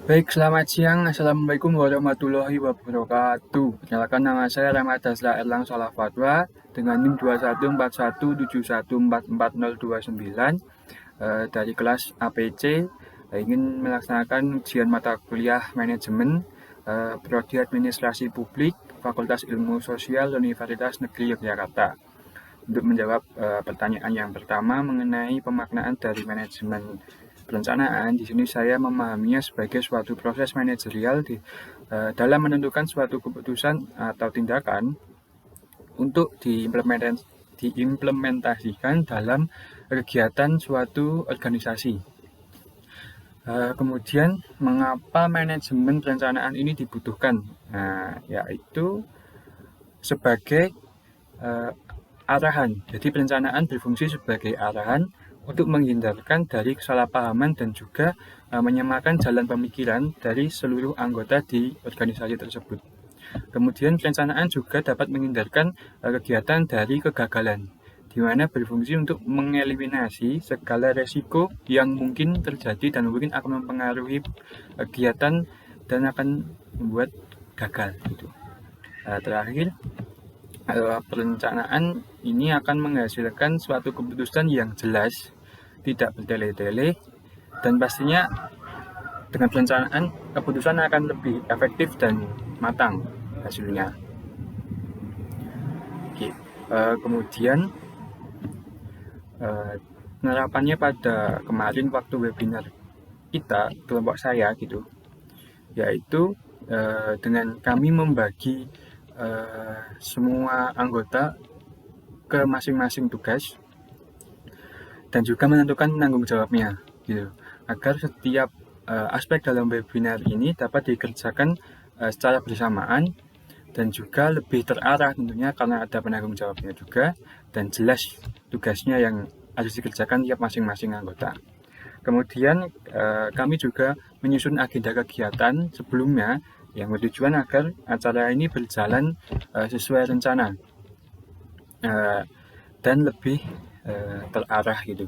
Baik, selamat siang. Assalamualaikum warahmatullahi wabarakatuh. Perkenalkan, nama saya Rahmat Dasla Erlang Salah Fatwa dengan NIM 214171444029 dari kelas APC. Ingin melaksanakan ujian mata kuliah manajemen Prodi Administrasi Publik Fakultas Ilmu Sosial Universitas Negeri Yogyakarta. Untuk menjawab pertanyaan yang pertama mengenai pemaknaan dari manajemen perencanaan, di sini saya memahaminya sebagai suatu proses manajerial dalam menentukan suatu keputusan atau tindakan untuk diimplementasikan dalam kegiatan suatu organisasi. Kemudian, mengapa manajemen perencanaan ini dibutuhkan? Yaitu sebagai uh, arahan. Jadi perencanaan berfungsi sebagai arahan untuk menghindarkan dari kesalahpahaman dan juga menyamakan jalan pemikiran dari seluruh anggota di organisasi tersebut. Kemudian perencanaan juga dapat menghindarkan kegiatan dari kegagalan, di mana berfungsi untuk mengeliminasi segala resiko yang mungkin terjadi dan mungkin akan mempengaruhi kegiatan dan akan membuat gagal. Gitu. Terakhir, perencanaan ini akan menghasilkan suatu keputusan yang jelas, tidak bertele-tele, dan pastinya dengan perencanaan keputusan akan lebih efektif dan matang hasilnya. Oke. Kemudian penerapannya pada kemarin waktu webinar kita, kelompok saya gitu, yaitu dengan kami membagi semua anggota ke masing-masing tugas dan juga menentukan penanggung jawabnya gitu, agar setiap aspek dalam webinar ini dapat dikerjakan secara bersamaan dan juga lebih terarah tentunya karena ada penanggung jawabnya juga dan jelas tugasnya yang harus dikerjakan tiap masing-masing anggota. Kemudian kami juga menyusun agenda kegiatan sebelumnya yang bertujuan agar acara ini berjalan sesuai rencana dan lebih terarah gitu.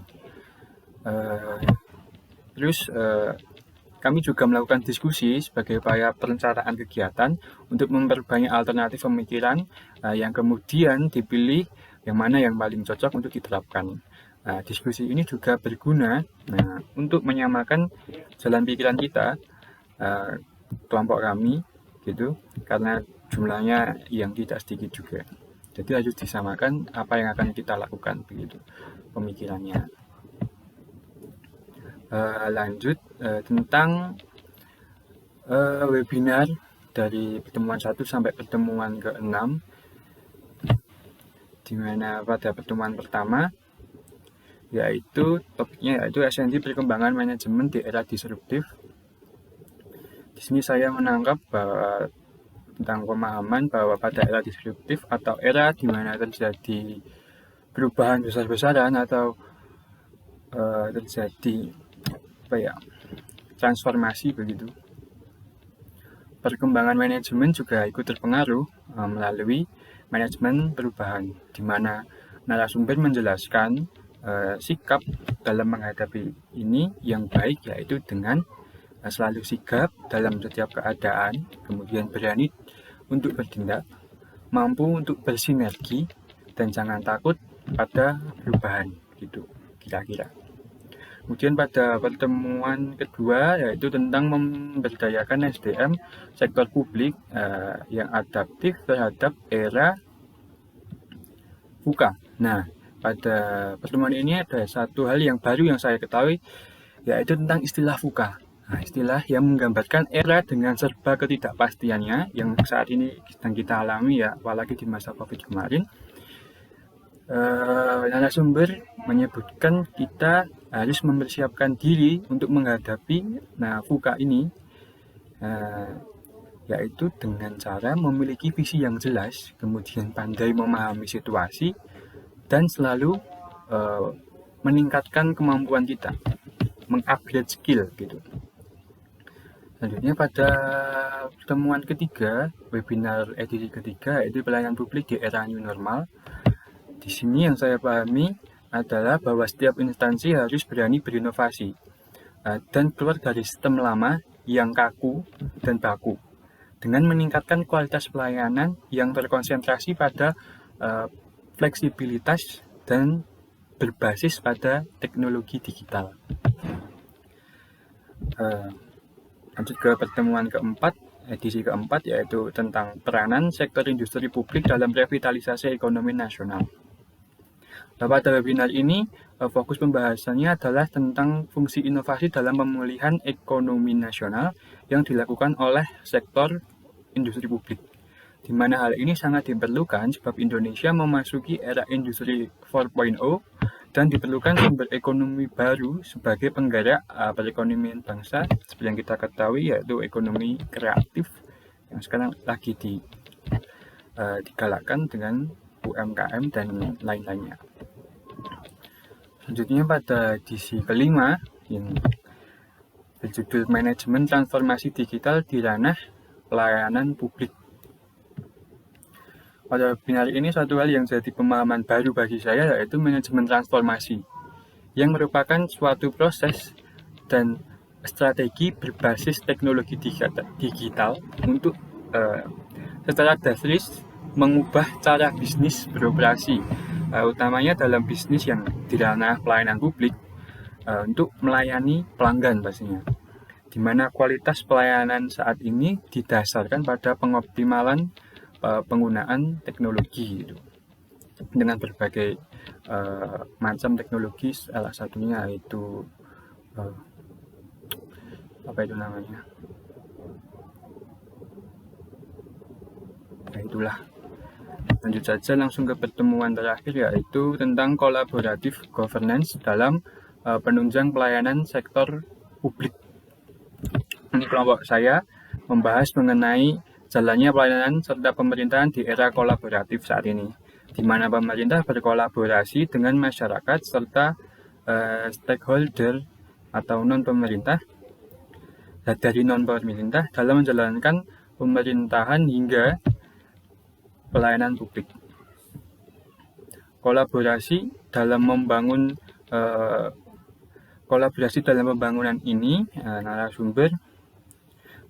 Terus kami juga melakukan diskusi sebagai upaya perencanaan kegiatan untuk memperbanyak alternatif pemikiran yang kemudian dipilih yang mana yang paling cocok untuk diterapkan. Diskusi ini juga berguna untuk menyamakan jalan pikiran kita, kelompok kami, gitu, karena jumlahnya yang tidak sedikit juga. Jadi harus disamakan apa yang akan kita lakukan, begitu pemikirannya. Lanjut tentang webinar dari pertemuan 1 sampai pertemuan ke-6, di mana pada pertemuan pertama yaitu topiknya yaitu esensi perkembangan manajemen di era disruptif. Di sini saya menangkap bahwa tentang pemahaman bahwa pada era disruptif atau era di mana terjadi perubahan besar-besaran atau terjadi transformasi begitu. Perkembangan manajemen juga ikut terpengaruh melalui manajemen perubahan, di mana narasumber menjelaskan sikap dalam menghadapi ini yang baik, yaitu dengan selalu sigap dalam setiap keadaan, kemudian berani untuk bertindak, mampu untuk bersinergi, dan jangan takut pada perubahan, gitu kira-kira. Kemudian pada pertemuan kedua yaitu tentang memberdayakan SDM sektor publik yang adaptif terhadap era VUCA. Nah, pada pertemuan ini ada satu hal yang baru yang saya ketahui, yaitu tentang istilah VUCA. Nah, istilah yang menggambarkan era dengan serba ketidakpastiannya yang saat ini sedang kita alami ya, apalagi di masa COVID kemarin. Narasumber menyebutkan kita harus mempersiapkan diri untuk menghadapi VUCA ini, yaitu dengan cara memiliki visi yang jelas, kemudian pandai memahami situasi, dan selalu meningkatkan kemampuan kita, mengupgrade skill gitu. Selanjutnya pada pertemuan ketiga, webinar edisi ketiga, yaitu pelayanan publik di era new normal. Di sini yang saya pahami adalah bahwa setiap instansi harus berani berinovasi dan keluar dari sistem lama yang kaku dan baku, dengan meningkatkan kualitas pelayanan yang terkonsentrasi pada fleksibilitas dan berbasis pada teknologi digital. Lanjut ke pertemuan keempat, edisi keempat, yaitu tentang peranan sektor industri publik dalam revitalisasi ekonomi nasional. Pada webinar ini, fokus pembahasannya adalah tentang fungsi inovasi dalam pemulihan ekonomi nasional yang dilakukan oleh sektor industri publik, di mana hal ini sangat diperlukan sebab Indonesia memasuki era industri 4.0 dan diperlukan sumber ekonomi baru sebagai penggerak perekonomian bangsa, seperti yang kita ketahui, yaitu ekonomi kreatif yang sekarang lagi digalakkan dengan UMKM dan lain-lainnya. Selanjutnya pada edisi kelima yang berjudul Manajemen Transformasi Digital di Ranah Pelayanan Publik. Pada webinar ini satu hal yang jadi pemahaman baru bagi saya, yaitu manajemen transformasi, yang merupakan suatu proses dan strategi berbasis teknologi digital untuk secara drastis mengubah cara bisnis beroperasi, utamanya dalam bisnis yang di ranah pelayanan publik, untuk melayani pelanggan pastinya, di mana kualitas pelayanan saat ini didasarkan pada pengoptimalan penggunaan teknologi gitu, dengan berbagai macam teknologi, salah satunya itu itulah. Lanjut saja langsung ke pertemuan terakhir, yaitu tentang kolaboratif governance dalam penunjang pelayanan sektor publik. Ini kelompok saya membahas mengenai jalannya pelayanan serta pemerintahan di era kolaboratif saat ini, di mana pemerintah berkolaborasi dengan masyarakat serta stakeholder atau non-pemerintah dari non-pemerintah dalam menjalankan pemerintahan hingga pelayanan publik. Kolaborasi dalam pembangunan ini, narasumber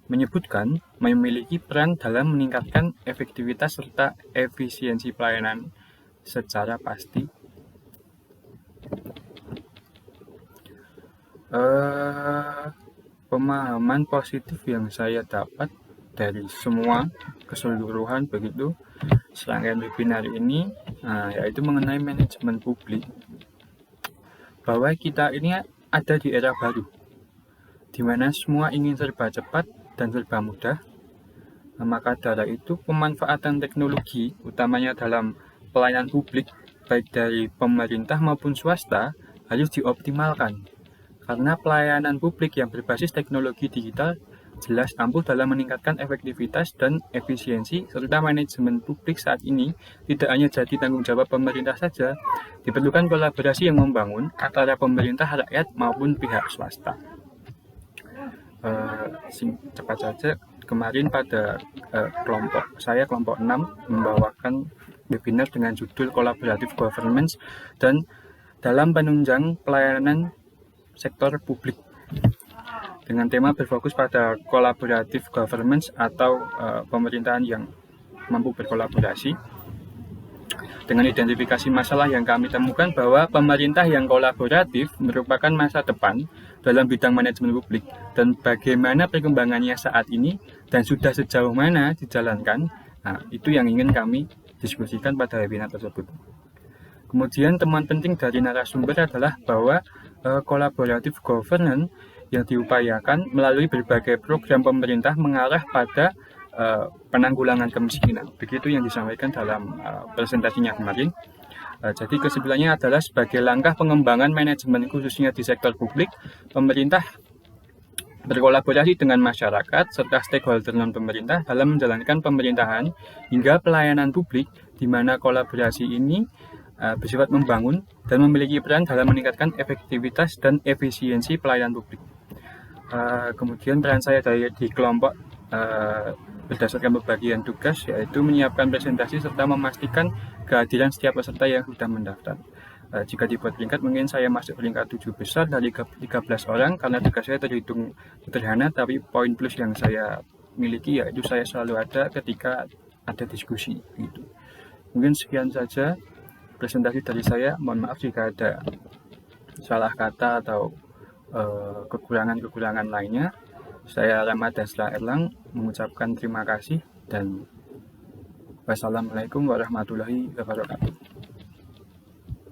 menyebutkan memiliki peran dalam meningkatkan efektivitas serta efisiensi pelayanan secara pasti. Pemahaman positif yang saya dapat dari semua keseluruhan begitu serangkaian webinar ini, yaitu mengenai manajemen publik, bahwa kita ini ada di era baru, di mana semua ingin serba cepat dan serba mudah. Maka dari itu pemanfaatan teknologi, utamanya dalam pelayanan publik, baik dari pemerintah maupun swasta, harus dioptimalkan, karena pelayanan publik yang berbasis teknologi digital jelas ampuh dalam meningkatkan efektivitas dan efisiensi, serta manajemen publik saat ini tidak hanya jadi tanggung jawab pemerintah saja, diperlukan kolaborasi yang membangun antara pemerintah, rakyat maupun pihak swasta. Cepat saja, kemarin pada kelompok 6 membawakan webinar dengan judul Collaborative Governance dan dalam penunjang pelayanan sektor publik, dengan tema berfokus pada collaborative governance atau pemerintahan yang mampu berkolaborasi. Dengan identifikasi masalah yang kami temukan bahwa pemerintah yang kolaboratif merupakan masa depan dalam bidang manajemen publik, dan bagaimana perkembangannya saat ini dan sudah sejauh mana dijalankan. Itu yang ingin kami diskusikan pada webinar tersebut. Kemudian temuan penting dari narasumber adalah bahwa collaborative governance yang diupayakan melalui berbagai program pemerintah mengarah pada penanggulangan kemiskinan. Begitu yang disampaikan dalam presentasinya kemarin. Jadi kesimpulannya adalah sebagai langkah pengembangan manajemen khususnya di sektor publik, pemerintah berkolaborasi dengan masyarakat serta stakeholder non-pemerintah dalam menjalankan pemerintahan hingga pelayanan publik, di mana kolaborasi ini bersifat membangun dan memiliki peran dalam meningkatkan efektivitas dan efisiensi pelayanan publik. Kemudian peran saya di kelompok berdasarkan pembagian tugas, yaitu menyiapkan presentasi serta memastikan kehadiran setiap peserta yang sudah mendaftar. Jika dibuat peringkat, mungkin saya masuk peringkat 7 besar dari 13 orang, karena tugas saya terhitung sederhana, tapi poin plus yang saya miliki yaitu saya selalu ada ketika ada diskusi gitu. Mungkin sekian saja presentasi dari saya. Mohon maaf jika ada salah kata atau kekurangan-kekurangan lainnya. Saya Ramadhan Erlang mengucapkan terima kasih dan wassalamualaikum warahmatullahi wabarakatuh.